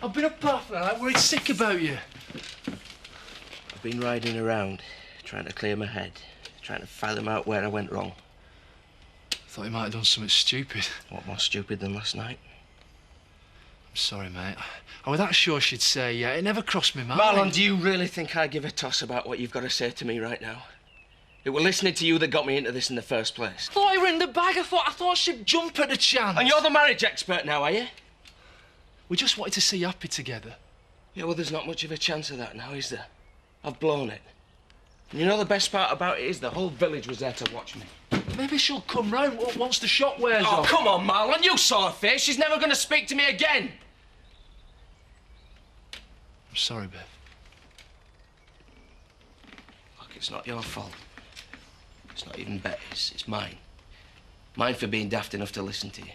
I've been up half an hour, I'm worried sick about you. I've been riding around, trying to clear my head, trying to fathom out where I went wrong. I thought you might have done something stupid. What more stupid than last night? I'm sorry, mate. I was that sure she'd say yeah. It never crossed my mind. Marlon, do you really think I give a toss about what you've got to say to me right now? It was listening to you that got me into this in the first place. I thought you were in the bag. I thought she'd jump at a chance. And you're the marriage expert now, are you? We just wanted to see you happy together. Yeah, well, there's not much of a chance of that now, is there? I've blown it. And you know the best part about it is the whole village was there to watch me. Maybe she'll come round once the shock wears off. Oh, come on, Marlon, you saw her face. She's never going to speak to me again. I'm sorry, Bev. Look, it's not your fault. It's not even Betty's, it's mine. Mine for being daft enough to listen to you.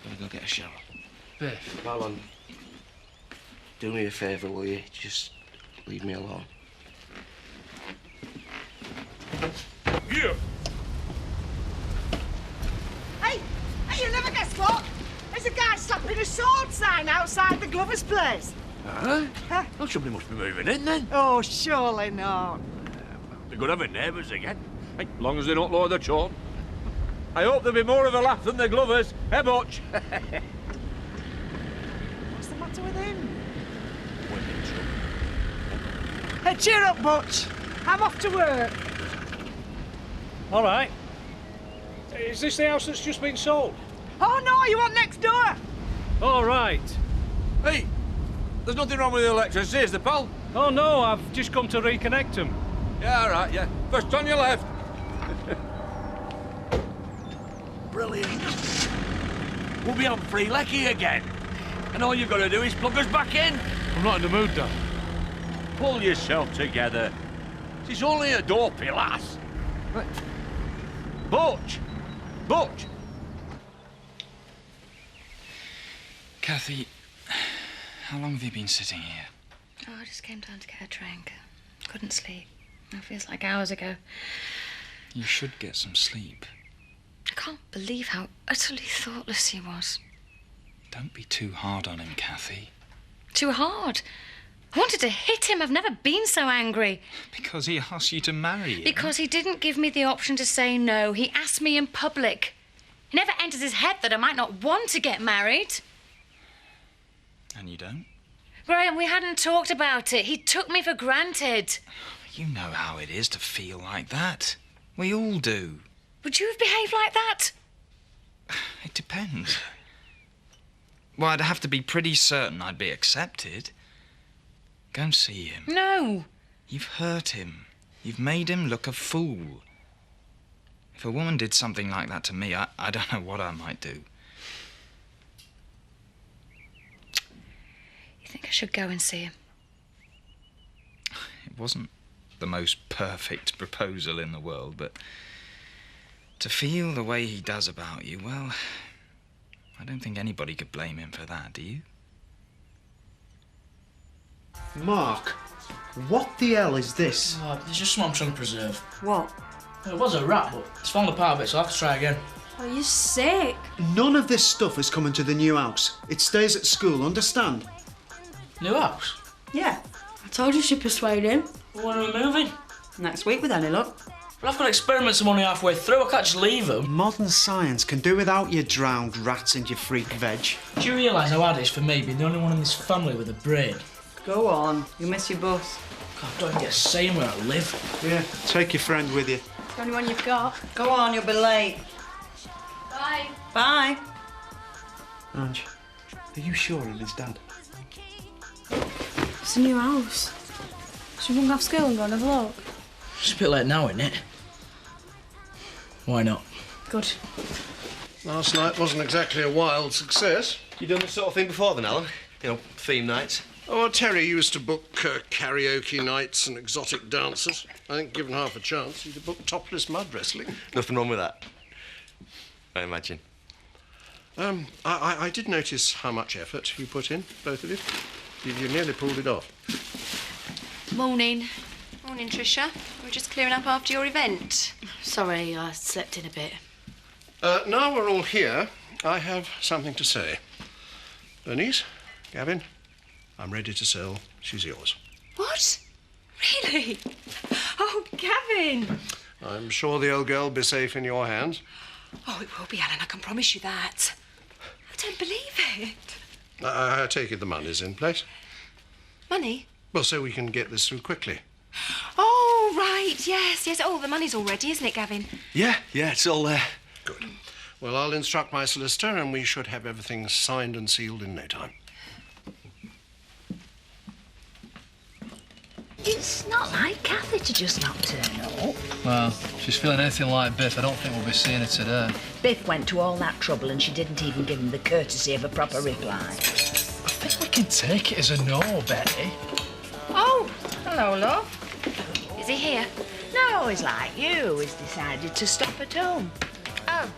I'm gonna go get a shower. Bev. Marlon, do me a favour, will you? Just leave me alone. Yeah. Hey, you never guess what? There's a guy slapping a sword sign outside the Glover's place. Huh? Well, somebody must be moving in then. Oh, surely not. They're good having neighbours again. Hey, as long as they don't lower the tone. I hope there'll be more of a laugh than the Glovers, eh, Butch? What's the matter with him? We're in trouble. Hey, cheer up, Butch. I'm off to work. All right. Is this the house that's just been sold? Oh, no, you want next door? All right. Hey, there's nothing wrong with the electricity, is there, pal? Oh, no, I've just come to reconnect them. Yeah, all right, yeah. First on your left. Brilliant. We'll be on free lecky again. And all you've got to do is plug us back in. I'm not in the mood, Dan. Pull yourself together. It's only a dopey lass. Right. Butch! Butch! Kathy, how long have you been sitting here? Oh, I just came down to get a drink. Couldn't sleep. It feels like hours ago. You should get some sleep. I can't believe how utterly thoughtless he was. Don't be too hard on him, Kathy. Too hard. I wanted to hit him. I've never been so angry. Because he asked you to marry him. Because he didn't give me the option to say no. He asked me in public. It never enters his head that I might not want to get married. And you don't? Graham, we hadn't talked about it. He took me for granted. You know how it is to feel like that. We all do. Would you have behaved like that? It depends. Well, I'd have to be pretty certain I'd be accepted. Go and see him. No. You've hurt him. You've made him look a fool. If a woman did something like that to me, I don't know what I might do. You think I should go and see him? It wasn't the most perfect proposal in the world, but to feel the way he does about you, well, I don't think anybody could blame him for that, do you? Mark, what the hell is this? Oh, there's just something I'm trying to preserve. What? It was a rat, but it's fallen apart a bit, so I'll have to try again. Oh, you're sick. None of this stuff is coming to the new house. It stays at school, understand? New house? Yeah. I told you she'd persuade him. Well, when are we moving? Next week with any luck. But I've got experiments I'm only halfway through. I can't just leave them. Modern science can do without your drowned rats and your freak veg. Do you realise how hard it is for me being the only one in this family with a brain? Go on. You miss your bus. God, I don't even get a say where I live. Yeah, take your friend with you. It's the only one you've got. Go on, you'll be late. Bye. Bye. Ange, are you sure it is Dad? It's a new house. Should we run off school and go and have a look? It's a bit late now, isn't it? Why not? Good. Last night wasn't exactly a wild success. You done this sort of thing before then, Alan? You know, theme nights? Oh, well, Terry used to book karaoke nights and exotic dancers. I think given half a chance, he'd have booked topless mud wrestling. Nothing wrong with that, I imagine. I did notice how much effort you put in, both of you. You nearly pulled it off. Morning. Morning, Tricia. We're just clearing up after your event. Sorry, I slept in a bit. Now we're all here, I have something to say. Bernice, Gavin, I'm ready to sell. She's yours. What? Really? Oh, Gavin! I'm sure the old girl will be safe in your hands. Oh, it will be, Ellen, I can promise you that. I don't believe it. I take it the money's in place. Money? Well, so we can get this through quickly. Oh, right, yes. Oh, the money's all ready, isn't it, Gavin? Yeah, it's all there. Good. Well, I'll instruct my solicitor and we should have everything signed and sealed in no time. It's not like Kathy to just not turn up. Well, if she's feeling anything like Biff, I don't think we'll be seeing her today. Biff went to all that trouble and she didn't even give him the courtesy of a proper reply. I think we can take it as a no, Betty. Oh, hello, love. Is he here? No, he's like you. He's decided to stop at home. Oh.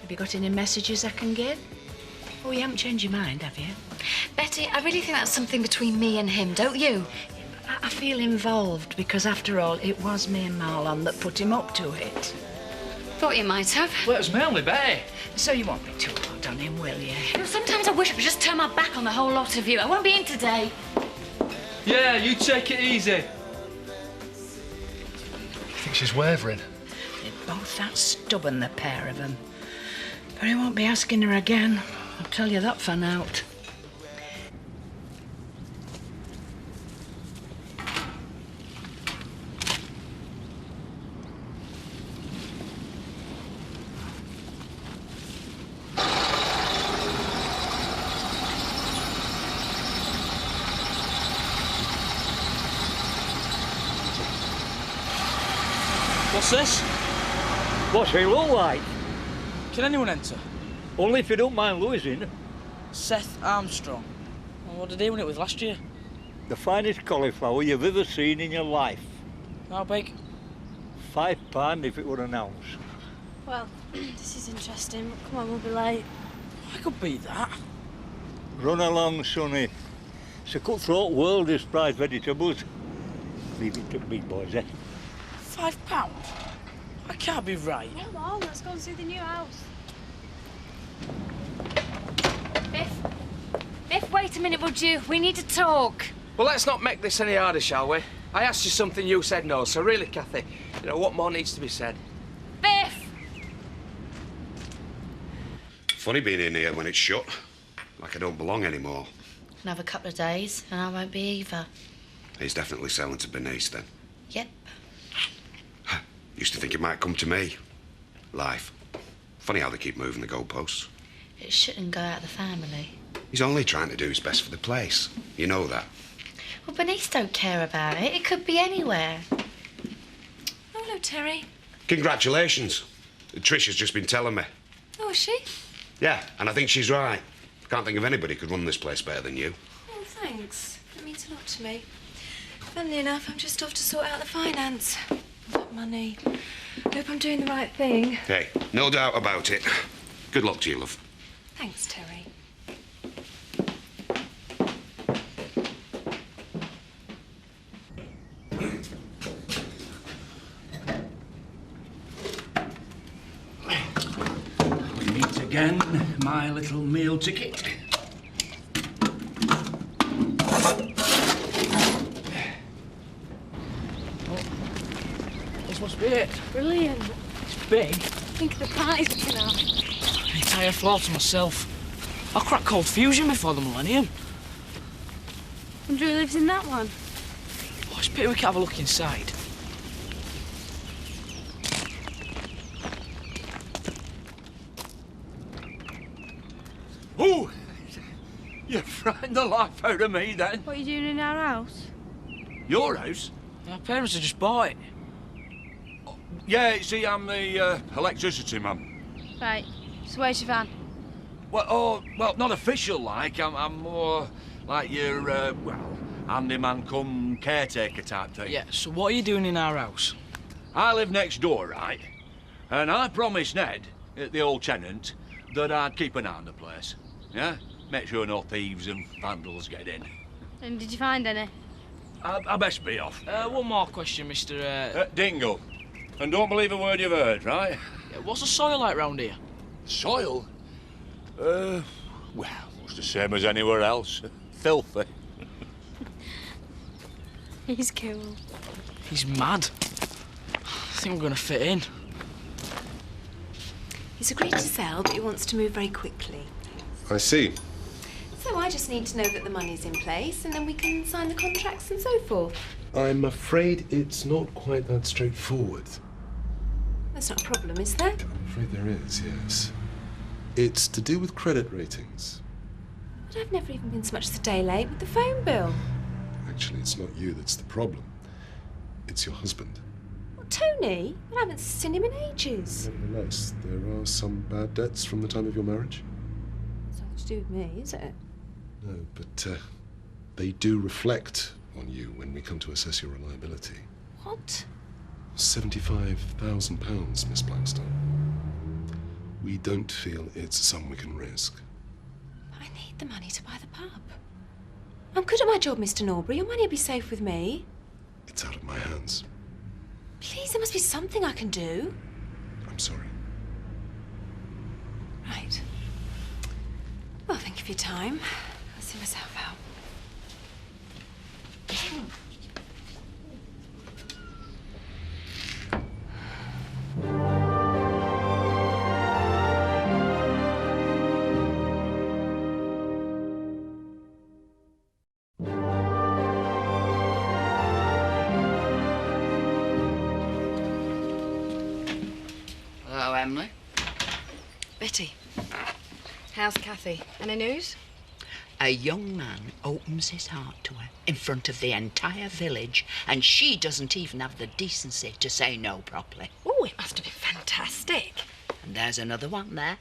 Have you got any messages I can give? Oh, you haven't changed your mind, have you? Betty, I really think that's something between me and him, don't you? I feel involved because, after all, it was me and Marlon that put him up to it. Thought you might have. Well, it was mainly Betty. So you won't be too hard on him, will you? You know, sometimes I wish I could just turn my back on the whole lot of you. I won't be in today. Yeah, you take it easy. I think she's wavering. They're both that stubborn, the pair of them. But I won't be asking her again. I'll tell you that for now. What's this? What's he look like? Can anyone enter? Only if you don't mind losing. Seth Armstrong. Well, what did he win it with last year? The finest cauliflower you've ever seen in your life. How big? £5 if it were an ounce. Well, this is interesting, but come on, we'll be late. I could beat that. Run along, sonny. It's a cutthroat world, this fried vegetables. Leave it to big boys, eh? £5? I can't be right. Come on, let's go and see the new house. Biff, wait a minute, would you? We need to talk. Well, let's not make this any harder, shall we? I asked you something, you said no, so really, Kathy, you know, what more needs to be said? Biff! Funny being in here when it's shut. Like I don't belong anymore. Another couple of days, and I won't be either. He's definitely selling to Bernice, then. Yep. Used to think it might come to me. Life. Funny how they keep moving the goalposts. It shouldn't go out of the family. He's only trying to do his best for the place. You know that. Well, Bernice don't care about it. It could be anywhere. Oh, hello, Terry. Congratulations. Tricia's just been telling me. Oh, is she? Yeah, and I think she's right. Can't think of anybody could run this place better than you. Oh, thanks. That means a lot to me. Funnily enough, I'm just off to sort out the finance. That money. Hope I'm doing the right thing. Hey, no doubt about it. Good luck to you, love. Thanks, Terry. We meet again, my little meal ticket. This must be it. Brilliant. It's big. Think of the parties we can have. An entire floor to myself. I'll crack cold fusion before the millennium. Wonder who lives in that one. Oh, it's a pity we can't have a look inside. Ooh! You frightened the life out of me then. What are you doing in our house? Your house? Our parents have just bought it. Yeah, see, I'm the electricity man. Right, so where's your van? Well, not official like. I'm more like your, well, handyman come caretaker type thing. Yeah, so what are you doing in our house? I live next door, right? And I promised Ned, the old tenant, that I'd keep an eye on the place. Yeah? Make sure no thieves and vandals get in. And did you find any? I best be off. One more question, Mr. Dingle. And don't believe a word you've heard, right? Yeah, what's the soil like round here? Soil? Well, it's the same as anywhere else. filthy. He's cool. He's mad. I think we're going to fit in. He's agreed to sell, but he wants to move very quickly. I see. So I just need to know that the money's in place, and then we can sign the contracts and so forth. I'm afraid it's not quite that straightforward. That's not a problem, is there? I'm afraid there is, yes. It's to do with credit ratings. But I've never even been so much as a day late with the phone bill. Actually, it's not you that's the problem. It's your husband. What, Tony? I haven't seen him in ages. Nevertheless, there are some bad debts from the time of your marriage. It's nothing to do with me, is it? No, but they do reflect on you when we come to assess your reliability. What? £75,000, Miss Blackstone. We don't feel it's a sum we can risk. I need the money to buy the pub. I'm good at my job, Mr. Norbury. Your money will be safe with me. It's out of my hands. Please, there must be something I can do. I'm sorry. Right. Well, thank you for your time. I'll see myself out. Hello, Emily. Betty, how's Kathy? Any news? A young man opens his heart to her in front of the entire village, and she doesn't even have the decency to say no properly. Oh, it must have been fantastic. And there's another one there.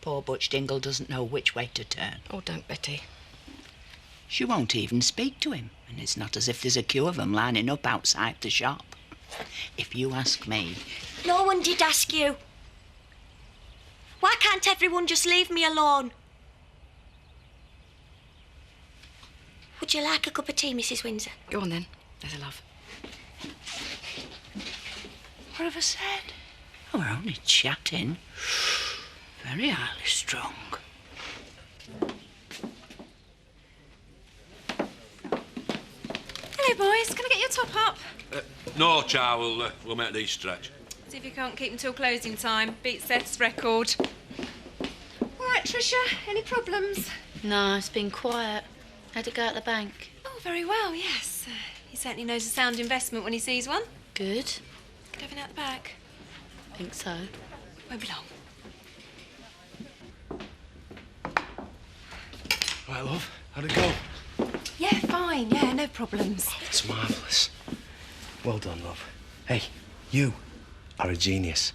Poor Butch Dingle doesn't know which way to turn. Oh, don't, Betty. She won't even speak to him, and it's not as if there's a queue of them lining up outside the shop. If you ask me... No one did ask you. Why can't everyone just leave me alone? Would you like a cup of tea, Mrs. Windsor? Go on then. There's a love. What have I said? Oh, we're only chatting. Very highly strung. Hello, boys. Can I get your top up? No, Char, we'll make these stretch. See if you can't keep until closing time. Beat Seth's record. All right, Tricia. Any problems? No, it's been quiet. Had to go at the bank. Oh, very well, yes. He certainly knows a sound investment when he sees one. Good. Could have it out the back. Think so. Won't be long. Right, love, how'd it go? Yeah, fine. Yeah, no problems. Oh, it's marvellous. Well done, love. Hey, you are a genius.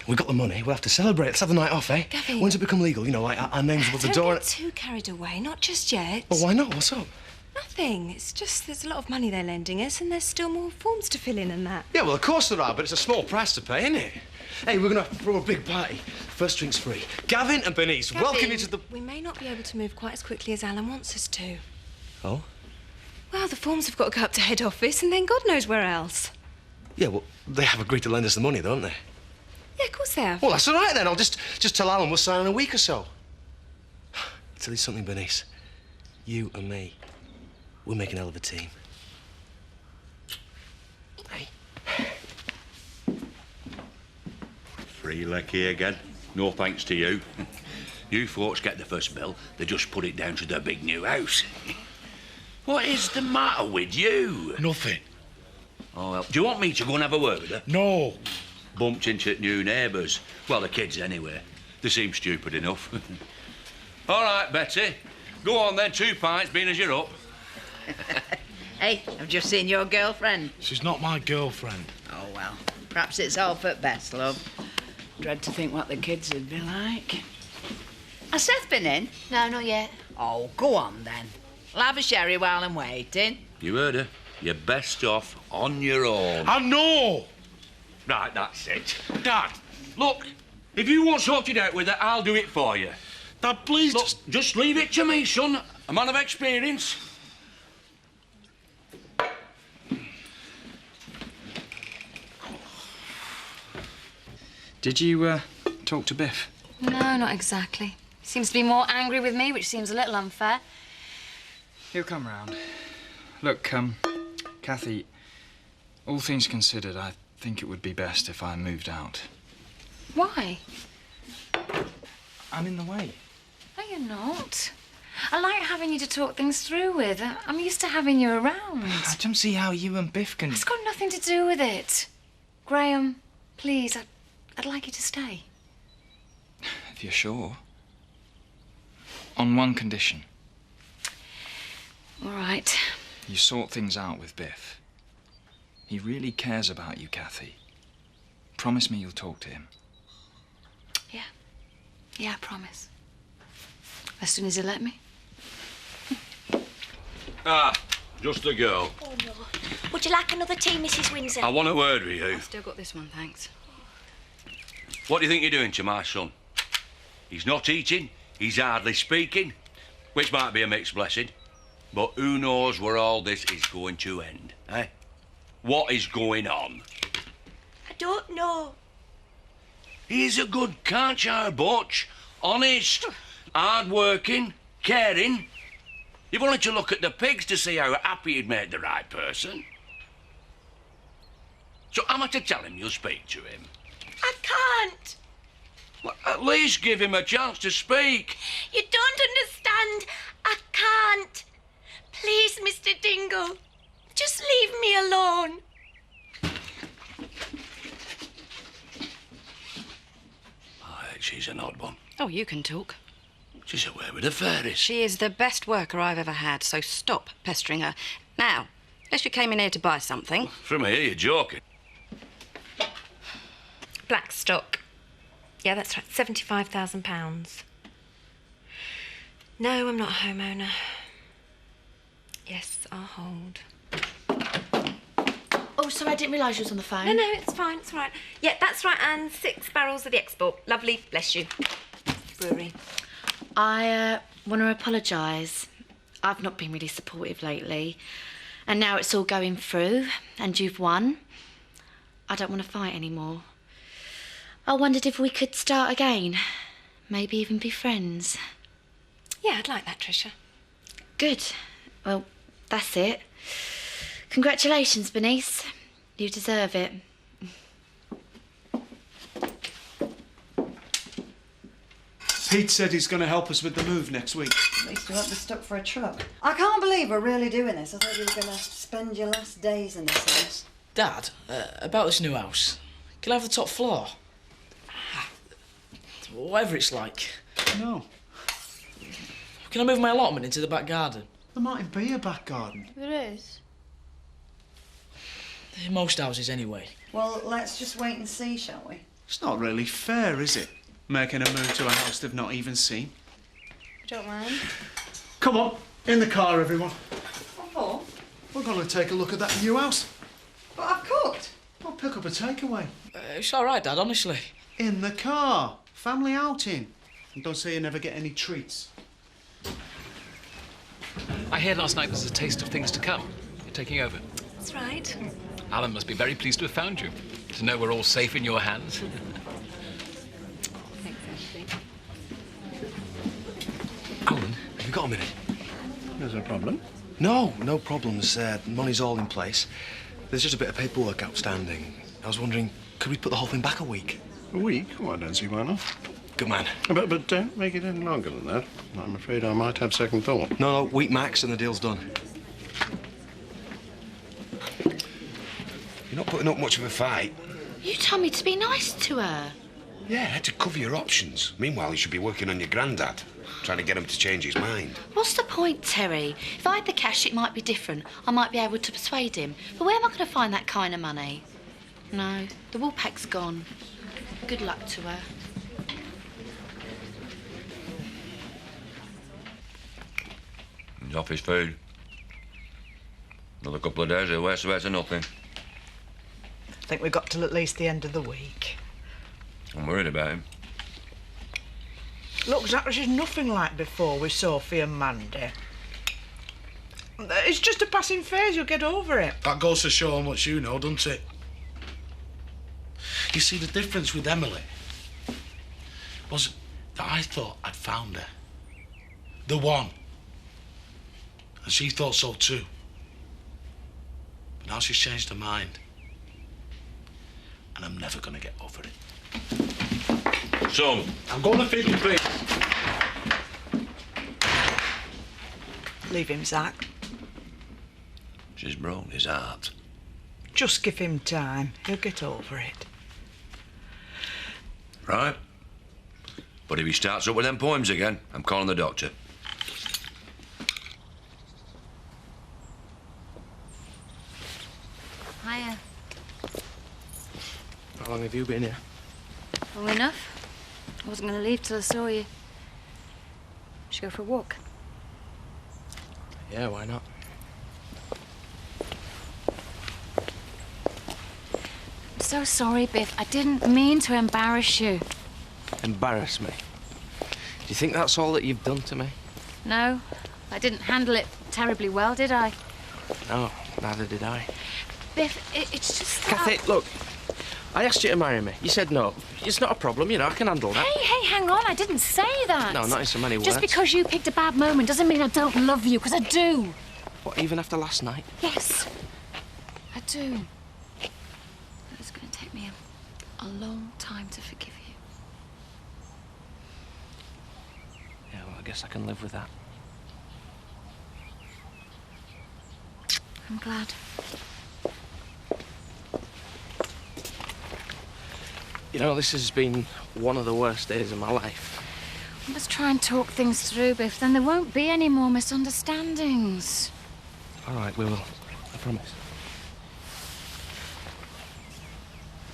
We got the money. We'll have to celebrate. Let's have the night off, eh? Gavin. When's it become legal? You know, like our names above the door. Don't get too carried away. Not just yet. Well, why not? What's up? Nothing. It's just there's a lot of money they're lending us, and there's still more forms to fill in and that. Yeah, well, of course there are, but it's a small price to pay, isn't it? Hey, we're going to throw a big party. First drink's free. Gavin and Bernice, Gavin, welcome you to the... We may not be able to move quite as quickly as Alan wants us to. Oh? Well, the forms have got to go up to head office, and then God knows where else. Yeah, well, they have agreed to lend us the money, don't they? Yeah, of course they have. Well, that's all right, then. I'll just tell Alan we'll sign in a week or so. Tell you something, Bernice. You and me, we'll make an hell of a team. Hey. Free lecky again. No thanks to you. You folks get the first bill, they just put it down to the big new house. What is the matter with you? Nothing. Oh, well, do you want me to go and have a word with her? No. Bumped into new neighbours. Well, the kids anyway. They seem stupid enough. All right, Betty. Go on then, 2 pints, being as you're up. Hey, I've just seen your girlfriend. She's not my girlfriend. Oh, well, perhaps it's all for the best, love. Dread to think what the kids would be like. Has Seth been in? No, not yet. Oh, go on, then. I'll have a sherry while I'm waiting. You heard her. You're best off on your own. I know! Right, that's it. Dad, look, if you want sorted out with her, I'll do it for you. Dad, please look, just leave it to me, son. A man of experience. Did you talk to Biff? No, not exactly. Seems to be more angry with me, which seems a little unfair. He'll come round. Look, Kathy, all things considered, I think it would be best if I moved out. Why? I'm in the way. No, you're not. I like having you to talk things through with. I'm used to having you around. I don't see how you and Biff can... It's got nothing to do with it. Graham, please, I'd like you to stay. If you're sure. On one condition. All right. You sort things out with Biff. He really cares about you, Kathy. Promise me you'll talk to him. Yeah. Yeah, I promise. As soon as he'll let me. Ah, just a girl. Oh, no. Would you like another tea, Mrs. Windsor? I want a word with you. I've still got this one, thanks. What do you think you're doing to my son? He's not eating, he's hardly speaking, which might be a mixed blessing. But who knows where all this is going to end, eh? What is going on? I don't know. He's a good catcher, Butch. Honest, hard-working, caring. You've only to look at the pigs to see how happy he'd made the right person. So am I to tell him you'll speak to him? I can't. Well, at least give him a chance to speak. You don't understand. I can't. Please, Mr. Dingle, just leave me alone. She's an odd one. Oh, you can talk. She's away with the fairies. She is the best worker I've ever had, so stop pestering her. Now, unless you came in here to buy something. From here, you're joking. Blackstock. Yeah, that's right. £75,000. No, I'm not a homeowner. Yes, I'll hold. Oh, sorry, I didn't realise you was on the phone. No, it's fine, it's all right. Yeah, that's right, and 6 barrels of the export. Lovely, bless you. Brewery. I want to apologise. I've not been really supportive lately. And now it's all going through, and you've won. I don't want to fight anymore. I wondered if we could start again. Maybe even be friends. Yeah, I'd like that, Tricia. Good. Well, that's it. Congratulations, Bernice. You deserve it. Pete said he's going to help us with the move next week. At least you won't be stuck for a truck. I can't believe we're really doing this. I thought you were going to spend your last days in this house. Dad, about this new house. Can I have the top floor? Whatever it's like. No. Can I move my allotment into the back garden? There mightn't be a back garden. There is. In most houses, anyway. Well, let's just wait and see, shall we? It's not really fair, is it? Making a move to a house they've not even seen. Don't mind. Come on, in the car, everyone. What for? We're going to take a look at that new house. But I've cooked. I'll pick up a takeaway. It's all right, Dad, honestly. In the car. Family outing. And don't say you never get any treats. I heard last night there's a taste of things to come. You're taking over. That's right. Alan must be very pleased to have found you. To know we're all safe in your hands. Thanks, Ashley. Alan, have you got a minute? There's a problem? No, no problems. Money's all in place. There's just a bit of paperwork outstanding. I was wondering, could we put the whole thing back a week? A week? Oh, I don't see why not. Good man. But don't make it any longer than that. I'm afraid I might have second thought. No, week max and the deal's done. You're not putting up much of a fight. You told me to be nice to her. Yeah, to cover your options. Meanwhile, you should be working on your granddad, trying to get him to change his mind. What's the point, Terry? If I had the cash, it might be different. I might be able to persuade him. But where am I going to find that kind of money? No, the woolpack's gone. Good luck to her. It's off his food. Another couple of days, he'll wear sweat to nothing. I think we've got till at least the end of the week. I'm worried about him. Looks like this is nothing like before with Sophie and Mandy. It's just a passing phase, you'll get over it. That goes to show how much you know, doesn't it? You see, the difference with Emily was that I thought I'd found her. The one. And she thought so too. But now she's changed her mind. And I'm never going to get over it. Son. I'm going to feed him, please. Leave him, Zach. She's broken his heart. Just give him time. He'll get over it. Right. But if he starts up with them poems again, I'm calling the doctor. Hiya. How long have you been here? Long enough. I wasn't going to leave till I saw you. Should go for a walk. Yeah, why not? I'm so sorry, Biff. I didn't mean to embarrass you. Embarrass me? Do you think that's all that you've done to me? No, I didn't handle it terribly well, did I? No, neither did I. Biff, it's just that... Kathy, look. I asked you to marry me. You said no. It's not a problem, you know, I can handle that. Hey, hang on. I didn't say that. No, not in so many words. Just because you picked a bad moment doesn't mean I don't love you, because I do. What, even after last night? Yes, I do. It's going to take me a long time to forgive you. Yeah, well, I guess I can live with that. I'm glad. You know, this has been one of the worst days of my life. Let's try and talk things through, Biff. Then there won't be any more misunderstandings. All right, we will. I promise.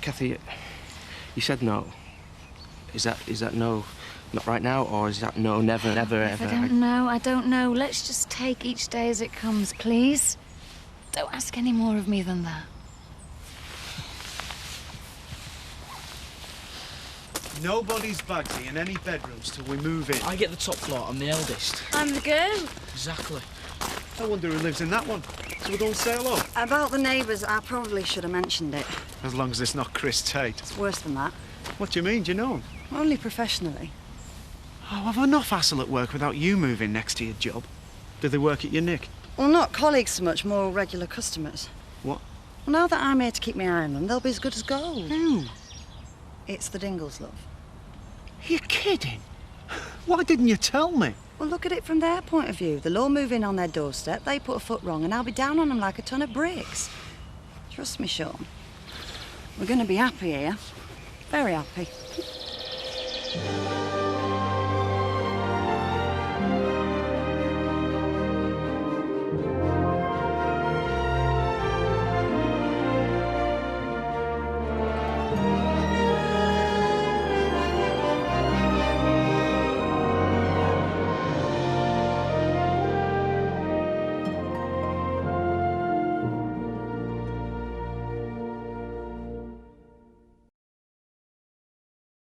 Kathy, you said no. Is that no, not right now, or is that no, never, never, ever? I don't know. Let's just take each day as it comes, please. Don't ask any more of me than that. Nobody's bagsy in any bedrooms till we move in. I get the top floor. I'm the eldest. I'm the girl. Exactly. I wonder who lives in that one. So we're going to say hello? About the neighbours, I probably should have mentioned it. As long as it's not Chris Tate. It's worse than that. What do you mean? Do you know him? Only professionally. Oh, I've enough hassle at work without you moving next to your job. Do they work at your nick? Well, not colleagues so much, more regular customers. What? Well, now that I'm here to keep my eye on them, they'll be as good as gold. Who? It's the Dingles, love. You're kidding? Why didn't you tell me? Well, look at it from their point of view. The law move in on their doorstep, they put a foot wrong, and I'll be down on them like a ton of bricks. Trust me, Sean. We're going to be happy here. Very happy.